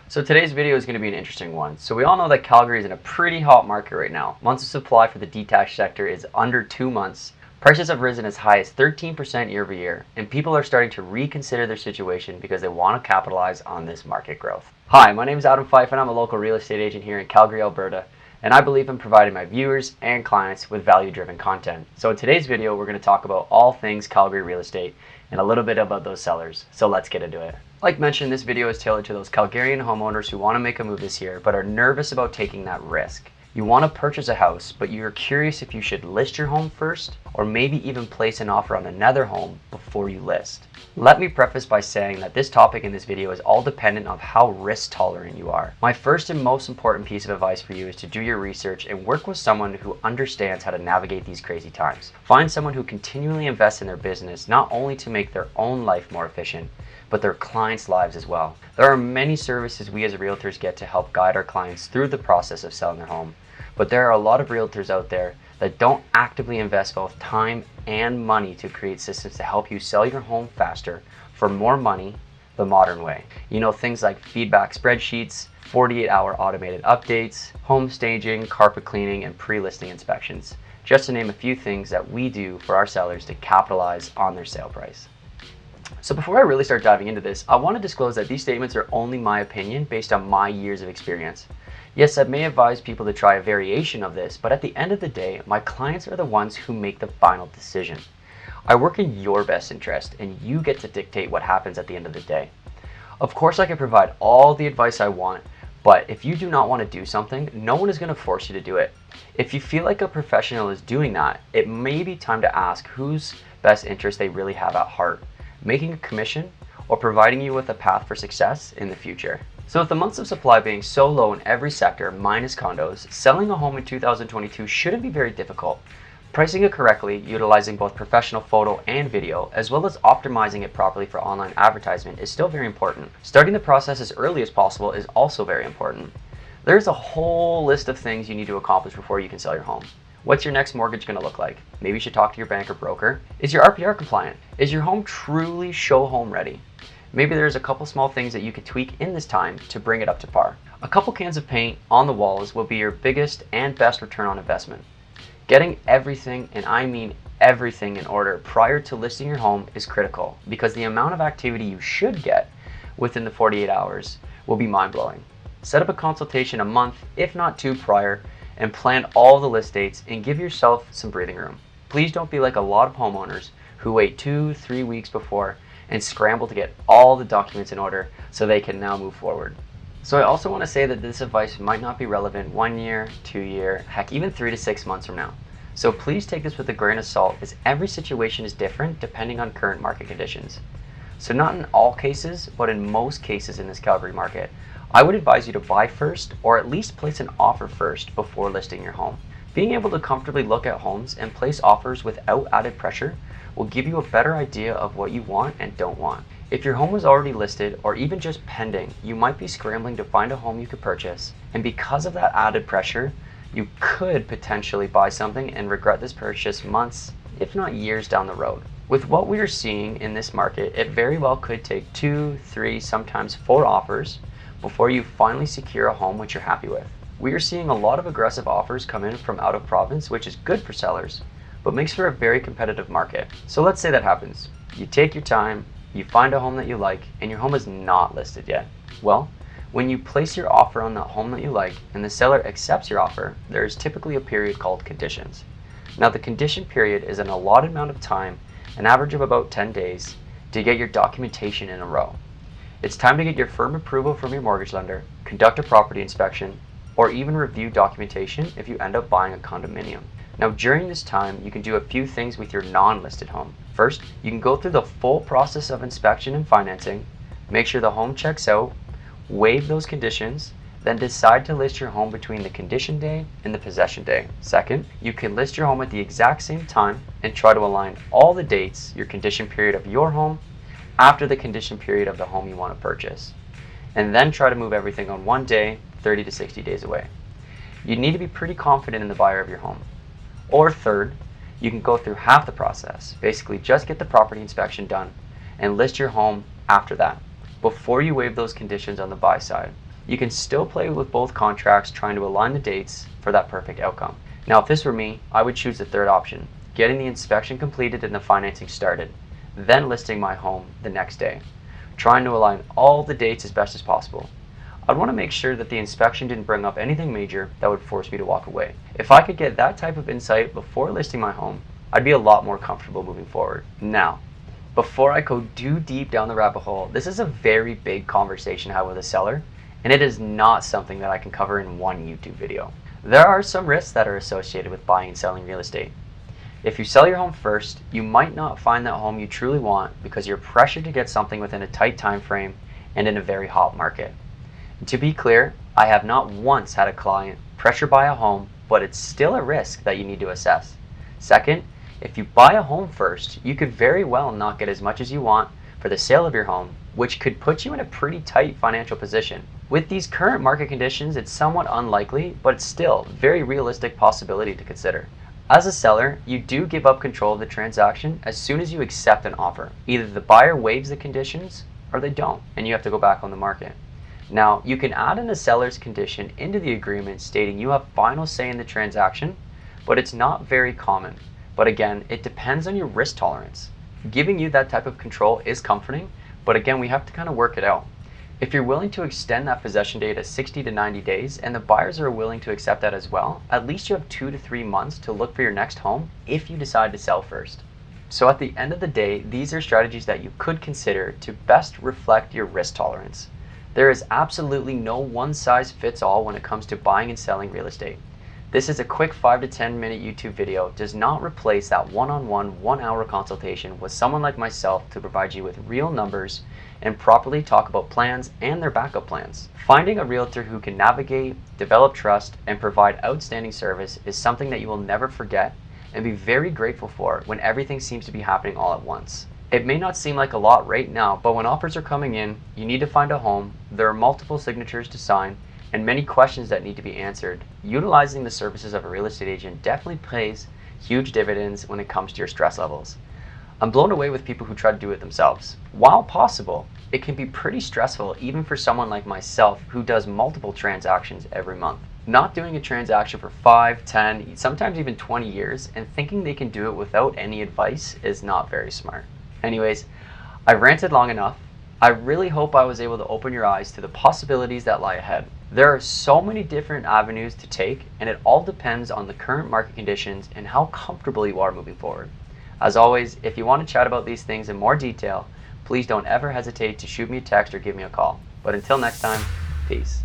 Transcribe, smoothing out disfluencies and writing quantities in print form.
So today's video is going to be an interesting one. So we all know that Calgary is in a pretty hot market right now. Months of supply for the detached sector is under 2 months. Prices have risen as high as 13% year over year, and people are starting to reconsider their situation because they want to capitalize on this market growth. Hi, my name is Adam Fife and I'm a local real estate agent here in Calgary, Alberta, and I believe in providing my viewers and clients with value-driven content. So in today's video, we're going to talk about all things Calgary real estate and a little bit about those sellers. So let's get into it. Like mentioned, this video is tailored to those Calgarian homeowners who want to make a move this year but are nervous about taking that risk. You want to purchase a house, but you're curious if you should list your home first or maybe even place an offer on another home before you list. Let me preface by saying that this topic in this video is all dependent on how risk tolerant you are. My first and most important piece of advice for you is to do your research and work with someone who understands how to navigate these crazy times. Find someone who continually invests in their business not only to make their own life more efficient, but their clients' lives as well. There are many services we as realtors get to help guide our clients through the process of selling their home, but there are a lot of realtors out there that don't actively invest both time and money to create systems to help you sell your home faster for more money the modern way. You know, things like feedback spreadsheets, 48-hour automated updates, home staging, carpet cleaning, and pre-listing inspections, just to name a few things that we do for our sellers to capitalize on their sale price. So before I really start diving into this, I want to disclose that these statements are only my opinion based on my years of experience. Yes, I may advise people to try a variation of this, but at the end of the day, my clients are the ones who make the final decision. I work in your best interest, and you get to dictate what happens at the end of the day. Of course, I can provide all the advice I want, but if you do not want to do something, no one is going to force you to do it. If you feel like a professional is doing that, it may be time to ask whose best interest they really have at heart, making a commission or providing you with a path for success in the future. So with the months of supply being so low in every sector minus condos, selling a home in 2022 shouldn't be very difficult. Pricing it correctly, utilizing both professional photo and video, as well as optimizing it properly for online advertisement is still very important. Starting the process as early as possible is also very important. There's a whole list of things you need to accomplish before you can sell your home. What's your next mortgage going to look like? Maybe you should talk to your bank or broker. Is your RPR compliant? Is your home truly show home ready? Maybe there's a couple small things that you could tweak in this time to bring it up to par. A couple cans of paint on the walls will be your biggest and best return on investment. Getting everything, and I mean everything, in order prior to listing your home is critical because the amount of activity you should get within the 48 hours will be mind-blowing. Set up a consultation a month, if not two, prior, and plan all the list dates and give yourself some breathing room. Please don't be like a lot of homeowners who wait 2-3 weeks before and scramble to get all the documents in order so they can now move forward. So I also want to say that this advice might not be relevant 1 year, 2 year, heck, even 3 to 6 months from now. So please take this with a grain of salt, as every situation is different depending on current market conditions. So not in all cases, but in most cases in this Calgary market, I would advise you to buy first or at least place an offer first before listing your home. Being able to comfortably look at homes and place offers without added pressure will give you a better idea of what you want and don't want. If your home was already listed or even just pending, you might be scrambling to find a home you could purchase, and because of that added pressure, you could potentially buy something and regret this purchase months, if not years down the road. With what we are seeing in this market, it very well could take 2, 3, sometimes 4 offers before you finally secure a home which you're happy with. We are seeing a lot of aggressive offers come in from out of province, which is good for sellers, but makes for a very competitive market. So let's say that happens. You take your time, you find a home that you like, and your home is not listed yet. Well, when you place your offer on that home that you like and the seller accepts your offer, there is typically a period called conditions. Now the condition period is an allotted amount of time, an average of about 10 days, to get your documentation in a row. It's time to get your firm approval from your mortgage lender, conduct a property inspection, or even review documentation if you end up buying a condominium. Now during this time, you can do a few things with your non-listed home. First, you can go through the full process of inspection and financing, make sure the home checks out, waive those conditions, then decide to list your home between the condition day and the possession day. Second, you can list your home at the exact same time and try to align all the dates, your condition period of your home, after the condition period of the home you want to purchase. And then try to move everything on one day, 30 to 60 days away. You need to be pretty confident in the buyer of your home. Or third, you can go through half the process, basically just get the property inspection done and list your home after that, before you waive those conditions on the buy side. You can still play with both contracts trying to align the dates for that perfect outcome. Now, if this were me, I would choose the third option, getting the inspection completed and the financing started, then listing my home the next day, trying to align all the dates as best as possible. I'd want to make sure that the inspection didn't bring up anything major that would force me to walk away. If I could get that type of insight before listing my home, I'd be a lot more comfortable moving forward. Now, before I go too deep down the rabbit hole, this is a very big conversation I have with a seller, and it is not something that I can cover in one YouTube video. There are some risks that are associated with buying and selling real estate. If you sell your home first, you might not find that home you truly want because you're pressured to get something within a tight time frame and in a very hot market. To be clear, I have not once had a client pressure buy a home, but it's still a risk that you need to assess. Second, if you buy a home first, you could very well not get as much as you want for the sale of your home, which could put you in a pretty tight financial position. With these current market conditions, it's somewhat unlikely, but it's still a very realistic possibility to consider. As a seller, you do give up control of the transaction as soon as you accept an offer. Either the buyer waives the conditions or they don't, and you have to go back on the market. Now, you can add in a seller's condition into the agreement stating you have final say in the transaction, but it's not very common. But again, it depends on your risk tolerance. Giving you that type of control is comforting, but again, we have to kind of work it out. If you're willing to extend that possession date as 60 to 90 days and the buyers are willing to accept that as well, at least you have 2 to 3 months to look for your next home if you decide to sell first. So at the end of the day, these are strategies that you could consider to best reflect your risk tolerance. There is absolutely no one-size-fits-all when it comes to buying and selling real estate. This is a quick 5 to 10 minute YouTube video, does not replace that one-on-one 1-hour consultation with someone like myself to provide you with real numbers and properly talk about plans and their backup plans. Finding a realtor who can navigate, develop trust, and provide outstanding service is something that you will never forget and be very grateful for when everything seems to be happening all at once. It may not seem like a lot right now, but when offers are coming in, you need to find a home, there are multiple signatures to sign, and many questions that need to be answered. Utilizing the services of a real estate agent definitely pays huge dividends when it comes to your stress levels. I'm blown away with people who try to do it themselves. While possible, it can be pretty stressful even for someone like myself who does multiple transactions every month. Not doing a transaction for 5, 10, sometimes even 20 years and thinking they can do it without any advice is not very smart. Anyways, I've ranted long enough. I really hope I was able to open your eyes to the possibilities that lie ahead. There are so many different avenues to take, and it all depends on the current market conditions and how comfortable you are moving forward. As always, if you want to chat about these things in more detail, please don't ever hesitate to shoot me a text or give me a call. But until next time, peace.